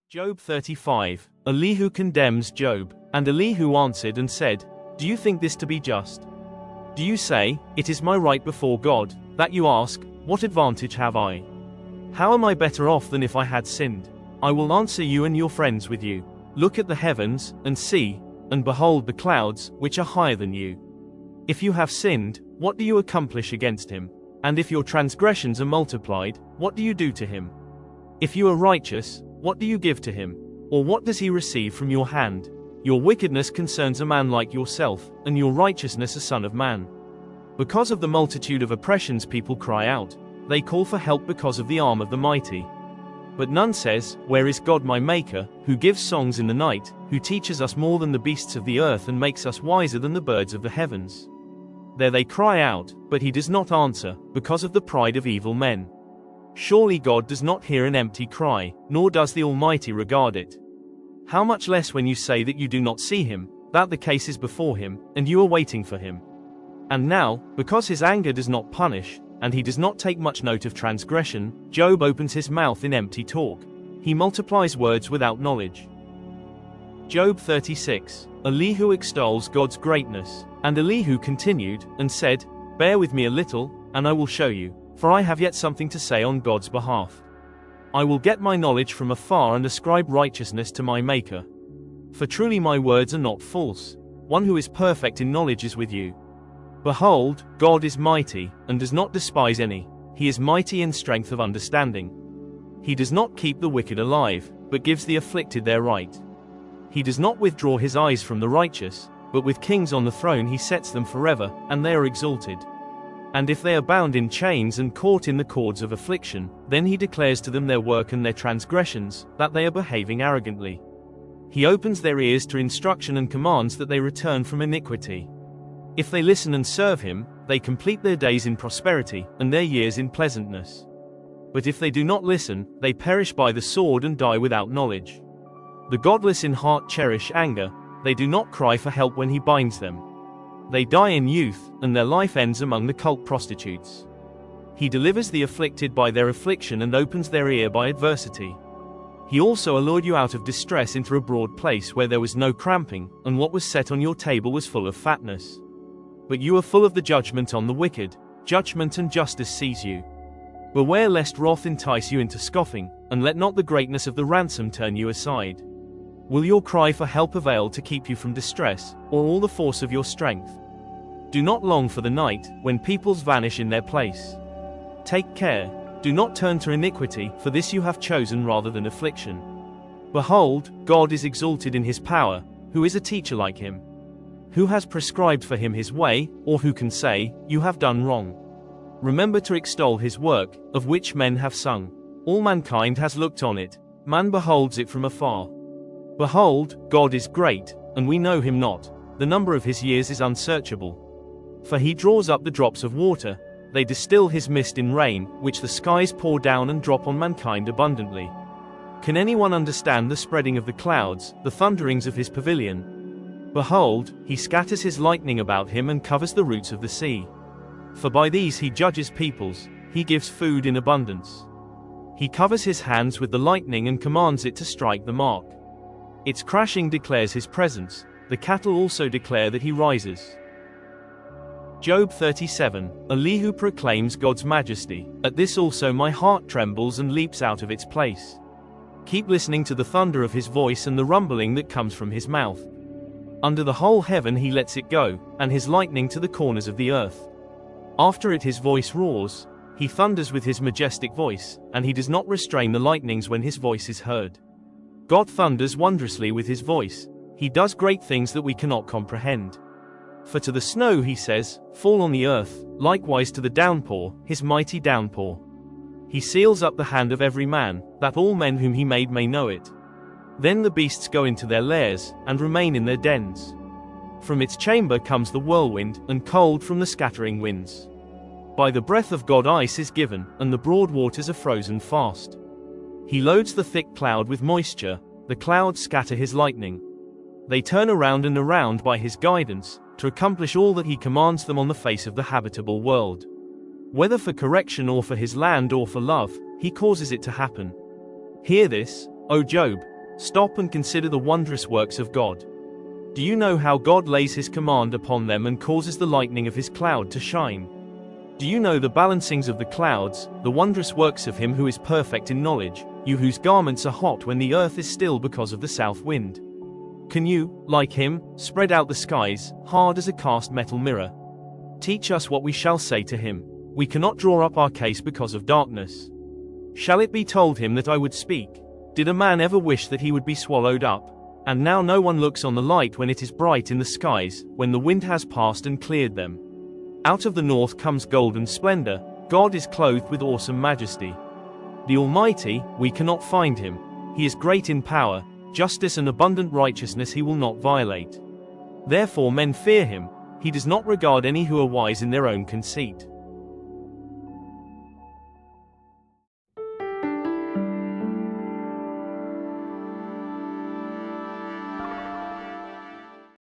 Job 35. Elihu condemns Job. And Elihu answered and said, Do you think this to be just? Do you say, It is my right before God, that you ask, What advantage have I? How am I better off than if I had sinned? I will answer you and your friends with you. Look at the heavens, and see, and behold the clouds, which are higher than you. If you have sinned, what do you accomplish against him? And if your transgressions are multiplied, what do you do to him? If you are righteous, what do you give to him? Or what does he receive from your hand? Your wickedness concerns a man like yourself, and your righteousness a son of man. Because of the multitude of oppressions people cry out, they call for help because of the arm of the mighty. But none says, Where is God my Maker, who gives songs in the night, who teaches us more than the beasts of the earth and makes us wiser than the birds of the heavens? There they cry out, but he does not answer, because of the pride of evil men. Surely God does not hear an empty cry, nor does the Almighty regard it. How much less when you say that you do not see him, that the case is before him, and you are waiting for him. And now, because his anger does not punish, and he does not take much note of transgression, Job opens his mouth in empty talk. He multiplies words without knowledge. Job 36. Elihu extols God's greatness. And Elihu continued, and said, Bear with me a little, and I will show you, for I have yet something to say on God's behalf. I will get my knowledge from afar and ascribe righteousness to my Maker. For truly my words are not false. One who is perfect in knowledge is with you. Behold, God is mighty, and does not despise any. He is mighty in strength of understanding. He does not keep the wicked alive, but gives the afflicted their right. He does not withdraw his eyes from the righteous, but with kings on the throne he sets them forever, and they are exalted. And if they are bound in chains and caught in the cords of affliction, then he declares to them their work and their transgressions, that they are behaving arrogantly. He opens their ears to instruction and commands that they return from iniquity. If they listen and serve him, they complete their days in prosperity, and their years in pleasantness. But if they do not listen, they perish by the sword and die without knowledge. The godless in heart cherish anger, they do not cry for help when he binds them. They die in youth, and their life ends among the cult prostitutes. He delivers the afflicted by their affliction and opens their ear by adversity. He also allured you out of distress into a broad place where there was no cramping, and what was set on your table was full of fatness. But you are full of the judgment on the wicked, judgment and justice seize you. Beware lest wrath entice you into scoffing, and let not the greatness of the ransom turn you aside. Will your cry for help avail to keep you from distress, or all the force of your strength? Do not long for the night, when peoples vanish in their place. Take care, do not turn to iniquity, for this you have chosen rather than affliction. Behold, God is exalted in his power, who is a teacher like him? Who has prescribed for him his way, or who can say, You have done wrong? Remember to extol his work, of which men have sung. All mankind has looked on it, man beholds it from afar. Behold, God is great, and we know him not, the number of his years is unsearchable. For he draws up the drops of water, they distill his mist in rain, which the skies pour down and drop on mankind abundantly. Can anyone understand the spreading of the clouds, the thunderings of his pavilion? Behold, he scatters his lightning about him and covers the roots of the sea. For by these he judges peoples, he gives food in abundance. He covers his hands with the lightning and commands it to strike the mark. Its crashing declares his presence, the cattle also declare that he rises. Job 37. Elihu proclaims God's majesty. At this also my heart trembles and leaps out of its place. Keep listening to the thunder of his voice and the rumbling that comes from his mouth. Under the whole heaven he lets it go, and his lightning to the corners of the earth. After it his voice roars, he thunders with his majestic voice, and he does not restrain the lightnings when his voice is heard. God thunders wondrously with his voice, he does great things that we cannot comprehend. For to the snow he says, Fall on the earth, likewise to the downpour, his mighty downpour. He seals up the hand of every man, that all men whom he made may know it. Then the beasts go into their lairs, and remain in their dens. From its chamber comes the whirlwind, and cold from the scattering winds. By the breath of God ice is given, and the broad waters are frozen fast. He loads the thick cloud with moisture, the clouds scatter his lightning. They turn around and around by his guidance, to accomplish all that he commands them on the face of the habitable world. Whether for correction or for his land or for love, he causes it to happen. Hear this, O Job, Stop and consider the wondrous works of God. Do you know how God lays his command upon them and causes the lightning of his cloud to shine? Do you know the balancings of the clouds, the wondrous works of him who is perfect in knowledge, you whose garments are hot when the earth is still because of the south wind? Can you, like him, spread out the skies, hard as a cast metal mirror? Teach us what we shall say to him. We cannot draw up our case because of darkness. Shall it be told him that I would speak? Did a man ever wish that he would be swallowed up? And now no one looks on the light when it is bright in the skies, when the wind has passed and cleared them. Out of the north comes golden splendor. God is clothed with awesome majesty. The Almighty, we cannot find him. He is great in power, justice and abundant righteousness he will not violate. Therefore men fear him. He does not regard any who are wise in their own conceit.